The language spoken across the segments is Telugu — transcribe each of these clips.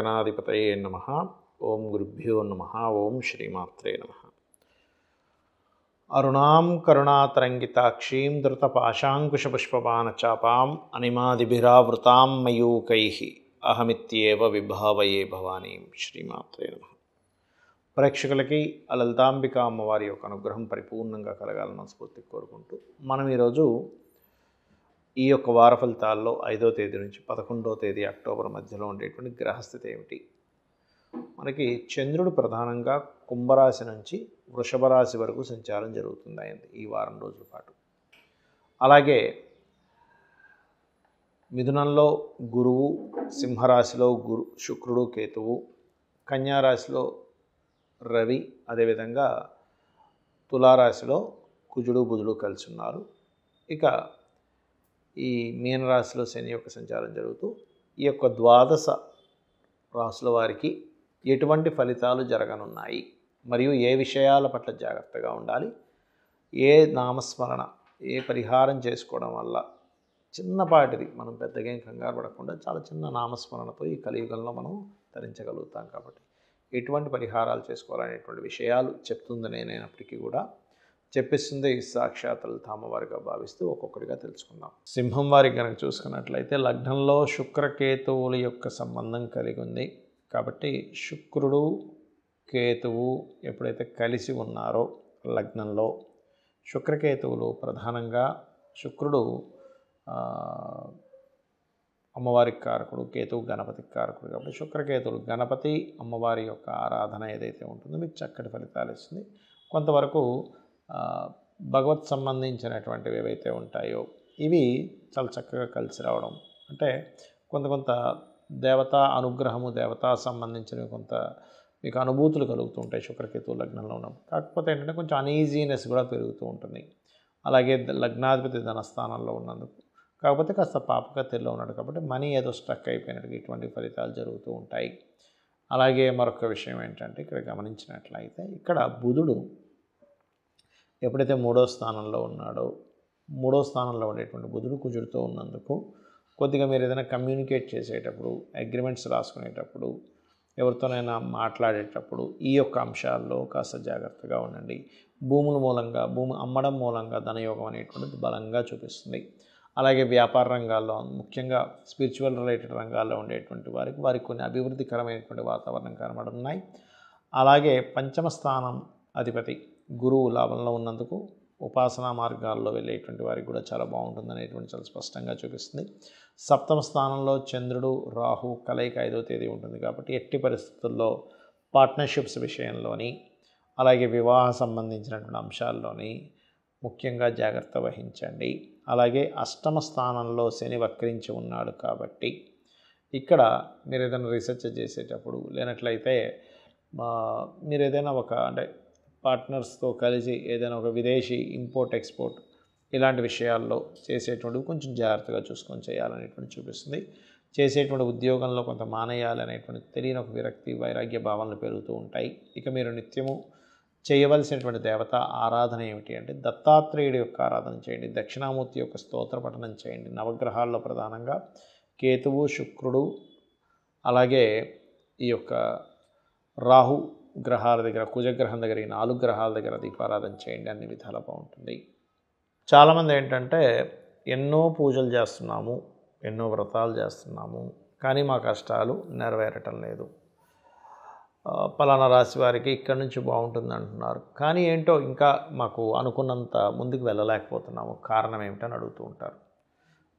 శ్రీమహాగణాధిపతయే నమః. ఓం గురుభ్యో నమః. ఓం శ్రీమాత్రే నమః. అరుణాం కరుణాతరంగితాక్షీం ధృతపాశాంకుశపుష్పబాణచాపాం అనిమాదిభిరావృతాం మయూకైః అహమిత్యేవ విభావయే భవానీం. శ్రీమాత్రే నమః. ప్రేక్షకులకి లలితాంబిక అమ్మవారి యొక్క అనుగ్రహం పరిపూర్ణంగా కలగాలని స్ఫూర్తి కోరుకుంటూ మనం ఈరోజు ఈ యొక్క వార ఫలితాల్లో 5వ తేదీ నుంచి 11వ తేదీ అక్టోబర్ మధ్యలో ఉండేటువంటి గ్రహస్థితి ఏమిటి? మనకి చంద్రుడు ప్రధానంగా కుంభరాశి నుంచి వృషభ రాశి వరకు సంచారం జరుగుతుంది అయింది ఈ వారం రోజుల పాటు. అలాగే మిథునంలో గురువు, సింహరాశిలో శుక్రుడు కేతువు, కన్యారాశిలో రవి, అదేవిధంగా తులారాశిలో కుజుడు బుధుడు కలిసి ఉన్నారు. ఇక ఈ మీనరాశిలో శని యొక్క సంచారం జరుగుతూ ఈ యొక్క ద్వాదశ రాశుల వారికి ఎటువంటి ఫలితాలు జరగనున్నాయి, మరియు ఏ విషయాల పట్ల జాగ్రత్తగా ఉండాలి, ఏ నామస్మరణ, ఏ పరిహారం చేసుకోవడం వల్ల చిన్నపాటిది, మనం పెద్దగా ఏం కంగారు పడకుండా చాలా చిన్న నామస్మరణతో ఈ కలియుగంలో మనం తరించగలుగుతాం. కాబట్టి ఎటువంటి పరిహారాలు చేసుకోవాలనేటువంటి విషయాలు చెప్తుంది నేనైనప్పటికీ కూడా చెప్పిస్తుంది సాక్షాత్ లలితామ్మవారిగా భావిస్తూ ఒక్కొక్కటిగా తెలుసుకుందాం. సింహం వారికి కనుక చూసుకున్నట్లయితే లగ్నంలో శుక్రకేతువుల యొక్క సంబంధం కలిగి ఉంది. కాబట్టి శుక్రుడు కేతువు ఎప్పుడైతే కలిసి ఉన్నారో లగ్నంలో, శుక్రకేతువులు ప్రధానంగా శుక్రుడు అమ్మవారికి కారకుడు, కేతువు గణపతికి కారకుడు. కాబట్టి శుక్రకేతువులు గణపతి అమ్మవారి యొక్క ఆరాధన ఏదైతే ఉంటుందో మీకు చక్కటి ఫలితాలు ఇస్తుంది. కొంతవరకు భగవత్ సంబంధించినటువంటివి ఏవైతే ఉంటాయో ఇవి చాలా చక్కగా కలిసి రావడం, అంటే కొంత దేవతా అనుగ్రహము, దేవతా సంబంధించినవి కొంత మీకు అనుభూతులు కలుగుతూ ఉంటాయి శుక్రకేతువు లగ్నంలో ఉన్నప్పుడు. కాకపోతే ఏంటంటే కొంచెం అనీజీనెస్ కూడా పెరుగుతూ ఉంటుంది. అలాగే లగ్నాధిపతి ధనస్థానంలో ఉన్నందుకు, కాకపోతే కాస్త పాపకత్తిలో ఉన్నాడు కాబట్టి మనీ ఏదో స్ట్రక్ అయిపోయినట్టుగా ఇటువంటి ఫలితాలు జరుగుతూ ఉంటాయి. అలాగే మరొక విషయం ఏంటంటే ఇక్కడ గమనించినట్లయితే ఇక్కడ బుధుడు ఎప్పుడైతే 3వ స్థానంలో ఉన్నాడో, 3వ స్థానంలో ఉండేటువంటి బుధుడు కుజుడితో ఉన్నందుకు కొద్దిగా మీరు ఏదైనా కమ్యూనికేట్ చేసేటప్పుడు, అగ్రిమెంట్స్ రాసుకునేటప్పుడు, ఎవరితోనైనా మాట్లాడేటప్పుడు ఈ యొక్క అంశాల్లో కాస్త జాగ్రత్తగా ఉండండి. భూముల మూలంగా, భూమి అమ్మడం మూలంగా ధనయోగం అనేటువంటిది బలంగా చూపిస్తుంది. అలాగే వ్యాపార రంగాల్లో, ముఖ్యంగా స్పిరిచువల్ రిలేటెడ్ రంగాల్లో ఉండేటువంటి వారికి కొన్ని అభివృద్ధికరమైనటువంటి వాతావరణం కనబడున్నాయి. అలాగే పంచమ స్థానం అధిపతి గురువు లాభంలో ఉన్నందుకు ఉపాసనా మార్గాల్లో వెళ్ళేటువంటి వారికి కూడా చాలా బాగుంటుంది అనేటువంటి చాలా స్పష్టంగా చూపిస్తుంది. సప్తమ స్థానంలో చంద్రుడు రాహు కలయిక 5వ తేదీ ఉంటుంది. కాబట్టి ఎట్టి పరిస్థితుల్లో పార్ట్నర్షిప్స్ విషయంలోని, అలాగే వివాహ సంబంధించినటువంటి అంశాల్లోని ముఖ్యంగా జాగ్రత్త వహించండి. అలాగే అష్టమ స్థానంలో శని వక్రించి ఉన్నాడు కాబట్టి ఇక్కడ మీరు ఏదైనా రీసెర్చ్ చేసేటప్పుడు, లేనట్లయితే మీరు ఏదైనా అంటే పార్ట్నర్స్తో కలిసి ఏదైనా ఒక విదేశీ ఇంపోర్ట్ ఎక్స్పోర్ట్ ఇలాంటి విషయాల్లో చేసేటువంటివి కొంచెం జాగ్రత్తగా చూసుకొని చేయాలనేటువంటి చూపిస్తుంది. చేసేటువంటి ఉద్యోగంలో కొంత మానేయాలి అనేటువంటి తెలియని ఒక విరక్తి, వైరాగ్య భావనలు పెరుగుతూ ఉంటాయి. ఇక మీరు నిత్యము చేయవలసినటువంటి దేవత ఆరాధన ఏమిటి అంటే దత్తాత్రేయుడి యొక్క ఆరాధన చేయండి, దక్షిణామూర్తి యొక్క స్తోత్ర పఠనం చేయండి. నవగ్రహాల్లో ప్రధానంగా కేతువు, శుక్రుడు, అలాగే ఈ యొక్క రాహు గ్రహాల దగ్గర, కుజగ్రహం దగ్గర, ఈ 4 గ్రహాల దగ్గర దీపారాధన చేయండి. అన్ని విధాలా బాగుంటుంది. చాలామంది ఏంటంటే ఎన్నో పూజలు చేస్తున్నాము, ఎన్నో వ్రతాలు చేస్తున్నాము, కానీ మా కష్టాలు నెరవేరటం లేదు. పలానా రాశి వారికి ఇక్కడి నుంచి బాగుంటుంది అంటున్నారు, కానీ ఏంటో ఇంకా మాకు అనుకున్నంత ముందుకు వెళ్ళలేకపోతున్నాము, కారణం ఏమిటని అడుగుతూ ఉంటారు.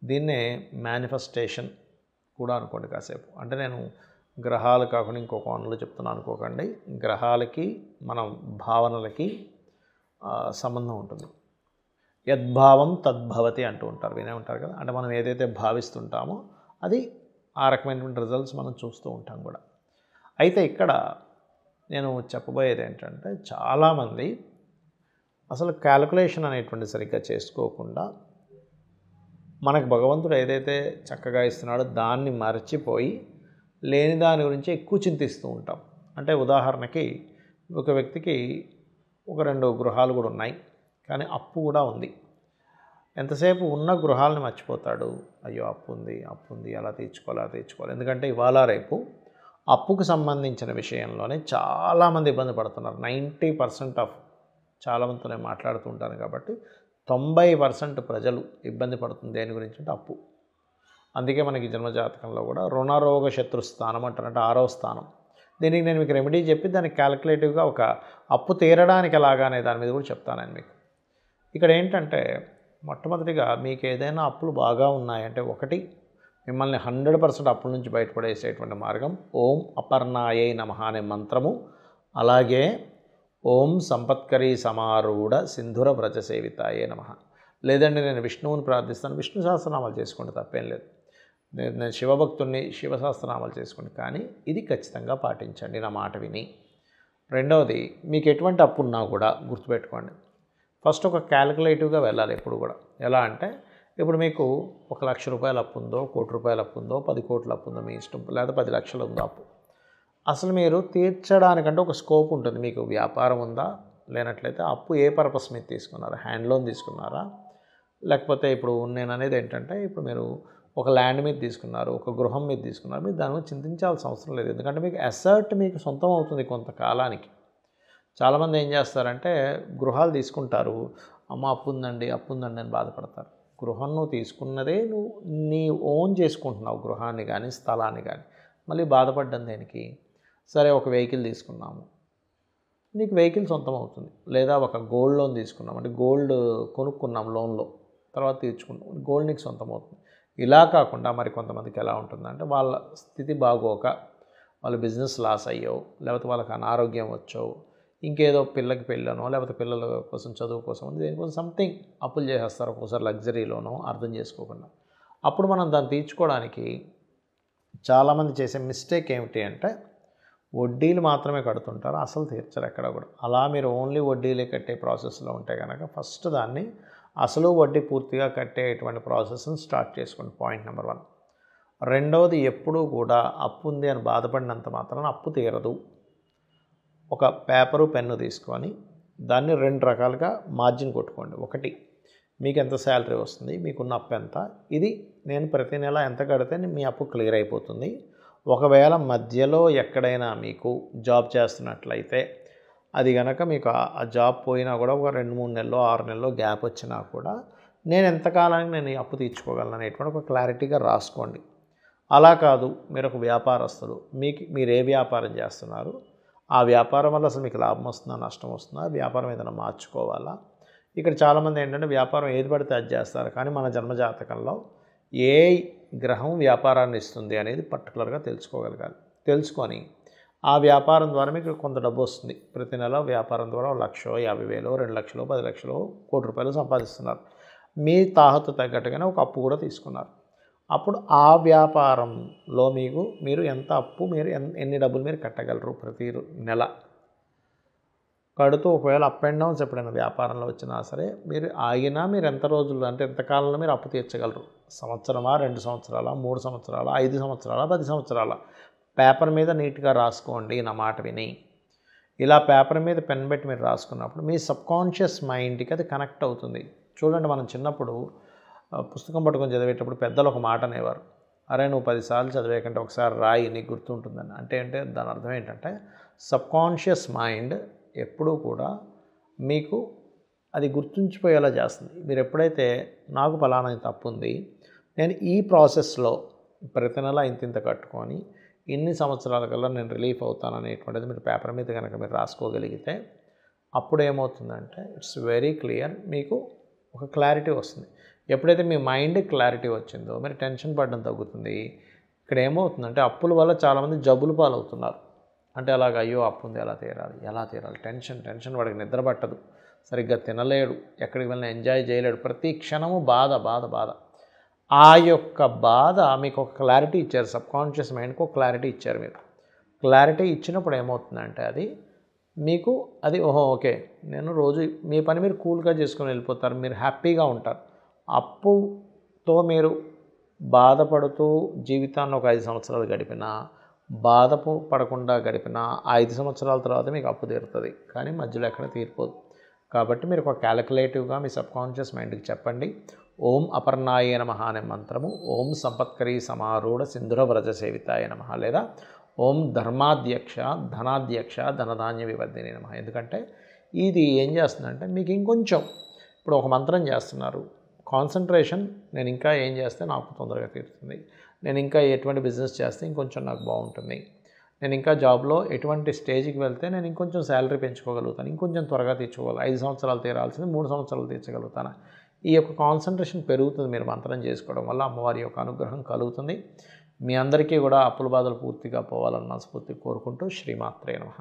దీన్నే మేనిఫెస్టేషన్ కూడా అనుకోండి కాసేపు. అంటే నేను గ్రహాలు కాకుండా ఇంకో కోణంలో చెప్తున్నాను అనుకోకండి. గ్రహాలకి మనం భావనలకి సంబంధం ఉంటుంది. యద్భావం తద్భవతి అంటూ ఉంటారు, వినే ఉంటారు కదా. అంటే మనం ఏదైతే భావిస్తుంటామో అది ఆ రకమైనటువంటి రిజల్ట్స్ మనం చూస్తూ ఉంటాం కూడా. అయితే ఇక్కడ నేను చెప్పబోయేది ఏంటంటే చాలామంది అసలు క్యాలిక్యులేషన్ అనేటువంటి సరిగ్గా చేసుకోకుండా మనకు భగవంతుడు ఏదైతే చక్కగా ఇస్తున్నాడో దాన్ని మర్చిపోయి లేని దాని గురించి ఎక్కువ చింతిస్తూ ఉంటాం. అంటే ఉదాహరణకి ఒక వ్యక్తికి 2 గృహాలు కూడా ఉన్నాయి, కానీ అప్పు కూడా ఉంది. ఎంతసేపు ఉన్న గృహాలను మర్చిపోతాడు. అయ్యో అప్పు ఉంది, అలా తీర్చుకోవాలి. ఎందుకంటే ఇవాళ రేపు అప్పుకు సంబంధించిన విషయంలోనే చాలామంది ఇబ్బంది పడుతున్నారు. 90% ఆఫ్ చాలామందితో నేను మాట్లాడుతూ ఉంటాను కాబట్టి 90% ప్రజలు ఇబ్బంది పడుతుంది దేని గురించి అంటే అప్పు. అందుకే మనకి జన్మజాతకంలో కూడా రుణరోగ శత్రు స్థానం అంటారంటే 6వ స్థానం. దీనికి నేను మీకు రెమెడీ చెప్పి దానికి క్యాలిక్యులేటివ్గా ఒక అప్పు తీరడానికి ఎలాగా అనే దాని మీద కూడా చెప్తాను నేను మీకు. ఇక్కడ ఏంటంటే మొట్టమొదటిగా మీకు ఏదైనా అప్పులు బాగా ఉన్నాయంటే ఒకటి మిమ్మల్ని 100% అప్పుల నుంచి బయటపడేసేటువంటి మార్గం ఓం అపర్ణాయై నమః అనే మంత్రము, అలాగే ఓం సంపత్కరీ సమారూఢ సింధుర వ్రజ సేవితాయే నమః. లేదండి నేను విష్ణువుని ప్రార్థిస్తాను, విష్ణు సహస్రనామాలు చేసుకోండి, తప్పేం లేదు. నేను శివభక్తుడిని, శివ సహస్రనామాలు చేసుకోండి, కానీ ఇది ఖచ్చితంగా పాటించండి నా మాట విని. రెండవది మీకు ఎటువంటి అప్పు ఉన్నా కూడా గుర్తుపెట్టుకోండి, ఫస్ట్ ఒక క్యాలిక్యులేటివ్గా వెళ్ళాలి ఎప్పుడు కూడా. ఎలా అంటే ఇప్పుడు మీకు 1 లక్ష రూపాయల అప్పు ఉందో, 1 కోటి రూపాయల అప్పు ఉందో, 10 కోట్ల అప్పు ఉందో మీ ఇష్టం, లేదా 10 లక్షలు ఉందో అప్పు, అసలు మీరు తీర్చడానికంటే ఒక స్కోప్ ఉంటుంది. మీకు వ్యాపారం ఉందా, లేనట్లయితే అప్పు ఏ పర్పస్ మీద తీసుకున్నారా, హ్యాండ్ లోన్ తీసుకున్నారా, లేకపోతే ఇప్పుడు నేను అనేది ఏంటంటే ఇప్పుడు మీరు ఒక ల్యాండ్ మీద తీసుకున్నారు, ఒక గృహం మీద తీసుకున్నారు, మీరు దాని మీద చింతించాల్సిన అవసరం లేదు. ఎందుకంటే మీకు అసెట్ మీకు సొంతం అవుతుంది కొంతకాలానికి. చాలామంది ఏం చేస్తారంటే గృహాలు తీసుకుంటారు, అమ్మ అప్పు ఉందండి అని బాధపడతారు. గృహం నువ్వు తీసుకున్నదే నువ్వు నీ ఓన్ చేసుకుంటున్నావు, గృహాన్ని కానీ స్థలాన్ని కానీ, మళ్ళీ బాధపడ్డం దేనికి? సరే ఒక వెహికల్ తీసుకున్నాము, నీకు వెహికల్ సొంతం అవుతుంది. లేదా ఒక గోల్డ్ లోన్ తీసుకున్నాం అంటే గోల్డ్ కొనుక్కున్నాం లోన్లో, తర్వాత తీర్చుకున్నాం, గోల్డ్ నీకు సొంతం అవుతుంది. ఇలా కాకుండా మరి కొంతమందికి ఎలా ఉంటుందంటే వాళ్ళ స్థితి బాగోక వాళ్ళు బిజినెస్ లాస్ అయ్యో, లేకపోతే వాళ్ళకి అనారోగ్యం వచ్చో, ఇంకేదో పిల్లకి పెళ్ళనో, లేకపోతే పిల్లల కోసం చదువు కోసం దేనికోసం సంథింగ్ అప్పులు చేసేస్తారు, ఒక్కోసారి లగ్జరీలోనో అర్థం చేసుకోకుండా. అప్పుడు మనం దాన్ని తీర్చుకోవడానికి చాలామంది చేసే మిస్టేక్ ఏమిటి అంటే వడ్డీలు మాత్రమే కడుతుంటారు, అసలు తీర్చరు ఎక్కడ కూడా. అలా మీరు ఓన్లీ వడ్డీలే కట్టే ప్రాసెస్లో ఉంటే కనుక ఫస్ట్ దాన్ని అసలు వడ్డీ పూర్తిగా కట్టేటువంటి ప్రాసెస్ని స్టార్ట్ చేసుకోండి, పాయింట్ నెంబర్ 1. రెండవది ఎప్పుడూ కూడా అప్పు ఉంది అని బాధపడినంత మాత్రాన అప్పు తీరదు. ఒక పేపరు పెన్ను తీసుకొని దాన్ని 2 రకాలుగా మార్జిన్ కొట్టుకోండి. ఒకటి మీకు ఎంత శాలరీ వస్తుంది, మీకున్న అప్పు ఎంత, ఇది నేను ప్రతి నెల ఎంత కడితే మీ అప్పు క్లియర్ అయిపోతుంది. ఒకవేళ మధ్యలో ఎక్కడైనా మీకు జాబ్ చేస్తున్నట్లయితే అది కనుక మీకు ఆ జాబ్ పోయినా కూడా ఒక 2-3 నెలలో 6 నెలలో గ్యాప్ వచ్చినా కూడా నేను ఎంతకాలానికి నేను ఈ అప్పు తీర్చుకోగలను అనేటువంటి ఒక క్లారిటీగా రాసుకోండి. అలా కాదు మీరు ఒక వ్యాపారస్తులు, మీరు ఏ వ్యాపారం చేస్తున్నారు, ఆ వ్యాపారం వల్ల అసలు మీకు లాభం వస్తుందా నష్టం వస్తుందా, వ్యాపారం ఏదైనా మార్చుకోవాలా. ఇక్కడ చాలామంది ఏంటంటే వ్యాపారం ఏది పడితే అది చేస్తారు, కానీ మన జన్మజాతకంలో ఏ గ్రహం వ్యాపారాన్ని ఇస్తుంది అనేది పర్టికులర్గా తెలుసుకోగలగాలి. తెలుసుకొని ఆ వ్యాపారం ద్వారా మీకు కొంత డబ్బు వస్తుంది. ప్రతి నెల వ్యాపారం ద్వారా 1,50,000, 2 లక్షలు, 10 లక్షలు, 1 కోటి రూపాయలు సంపాదిస్తున్నారు. మీ తాహతు తగ్గట్టుగానే ఒక అప్పు కూడా తీసుకున్నారు. అప్పుడు ఆ వ్యాపారంలో మీరు ఎంత అప్పు, మీరు ఎన్ని డబ్బులు మీరు కట్టగలరు ప్రతి నెల కడుతూ, ఒకవేళ అప్ అండ్ డౌన్స్ ఎప్పుడైనా వ్యాపారంలో వచ్చినా సరే మీరు ఆగినా మీరు ఎంత రోజులు అంటే ఎంత కాలంలో మీరు అప్పు తీర్చగలరు, సంవత్సరమా, 2 సంవత్సరాల, 3 సంవత్సరాల, 5 సంవత్సరాల, 10 సంవత్సరాల, పేపర్ మీద నీట్గా రాసుకోండి నా మాట విని. ఇలా పేపర్ మీద పెన్ పెట్టి మీరు రాసుకున్నప్పుడు మీ సబ్కాన్షియస్ మైండ్కి అది కనెక్ట్ అవుతుంది. చూడండి, మనం చిన్నప్పుడు పుస్తకం పట్టుకొని చదివేటప్పుడు పెద్దలు ఒక మాట అనేవారు, అరే నువ్వు 10 సార్లు చదివేకంటే ఒకసారి రాయి నీకు గుర్తుంటుందని. అంటే దాని అర్థం ఏంటంటే సబ్కాన్షియస్ మైండ్ ఎప్పుడూ కూడా మీకు అది గుర్తుంచిపోయేలా చేస్తుంది. మీరు ఎప్పుడైతే నాకు ఫలానా తప్పు ఉంది, నేను ఈ ప్రాసెస్లో ప్రతి నెల ఇంత కట్టుకొని ఇన్ని సంవత్సరాల కల్లా నేను రిలీఫ్ అవుతాను అనేటువంటిది మీరు పేపర్ మీద కనుక మీరు రాసుకోగలిగితే అప్పుడు ఏమవుతుందంటే ఇట్స్ వెరీ క్లియర్, మీకు ఒక క్లారిటీ వస్తుంది. ఎప్పుడైతే మీ మైండ్ క్లారిటీ వచ్చిందో మీరు టెన్షన్ పడడం తగ్గుతుంది. ఇక్కడ ఏమవుతుందంటే అప్పుల వల్ల చాలామంది జబ్బులు పాలవుతున్నారు. అంటే అలాగ అయ్యో అప్పు ఉంది ఎలా తీరాలి టెన్షన్, వాడికి నిద్ర పట్టదు, సరిగ్గా తినలేడు, ఎక్కడికి వెళ్ళినా ఎంజాయ్ చేయలేడు, ప్రతి క్షణము బాధ. ఆ యొక్క బాధ మీకు ఒక క్లారిటీ ఇచ్చారు, సబ్కాన్షియస్ మైండ్కి ఒక క్లారిటీ ఇచ్చారు. మీరు క్లారిటీ ఇచ్చినప్పుడు ఏమవుతుందంటే అది మీకు అది ఓకే నేను రోజు మీ పని మీరు కూల్గా చేసుకొని వెళ్ళిపోతారు, మీరు హ్యాపీగా ఉంటారు. అప్పుతో మీరు బాధపడుతూ జీవితాన్ని ఒక 5 సంవత్సరాలు గడిపినా, పడకుండా గడిపినా 5 సంవత్సరాల తర్వాత మీకు అప్పు తీరుతుంది, కానీ మధ్యలో ఎక్కడ తీరిపోదు. కాబట్టి మీరు ఒక క్యాలిక్యులేటివ్గా మీ సబ్కాన్షియస్ మైండ్కి చెప్పండి, ఓం అపర్ణాయ నమః అనే మంత్రము, ఓం సంపత్కరీ సమారూఢ సింధుర వ్రజ సేవితాయ నమః, లేదా ఓం ధర్మాధ్యక్ష ధనాధ్యక్ష ధనధాన్య వివర్ధిని నమః. ఎందుకంటే ఇది ఏం చేస్తుందంటే మీకు ఇంకొంచెం, ఇప్పుడు ఒక మంత్రం చేస్తున్నారు, కాన్సన్ట్రేషన్, నేను ఇంకా ఏం చేస్తే నాకు తొందరగా తీరుతుంది, నేను ఇంకా ఎటువంటి బిజినెస్ చేస్తే ఇంకొంచెం నాకు బాగుంటుంది, నేను ఇంకా జాబ్లో ఎటువంటి స్టేజ్కి వెళ్తే నేను ఇంకొంచెం శాలరీ పెంచుకోగలుగుతాను, ఇంకొంచెం త్వరగా తీర్చుకోగలను, 5 సంవత్సరాలు తీరాల్సింది 3 సంవత్సరాలు తీర్చగలుగుతాను. ఈ యొక్క కాన్సన్ట్రేషన్ పెరుగుతుంది మీరు మంత్రం చేసుకోవడం వల్ల. అమ్మవారి యొక్క అనుగ్రహం కలుగుతుంది. మీ అందరికీ కూడా అప్పుల బాధలు పూర్తిగా పోవాలని మనస్ఫూర్తిగా కోరుకుంటూ శ్రీమాత్రే నమః.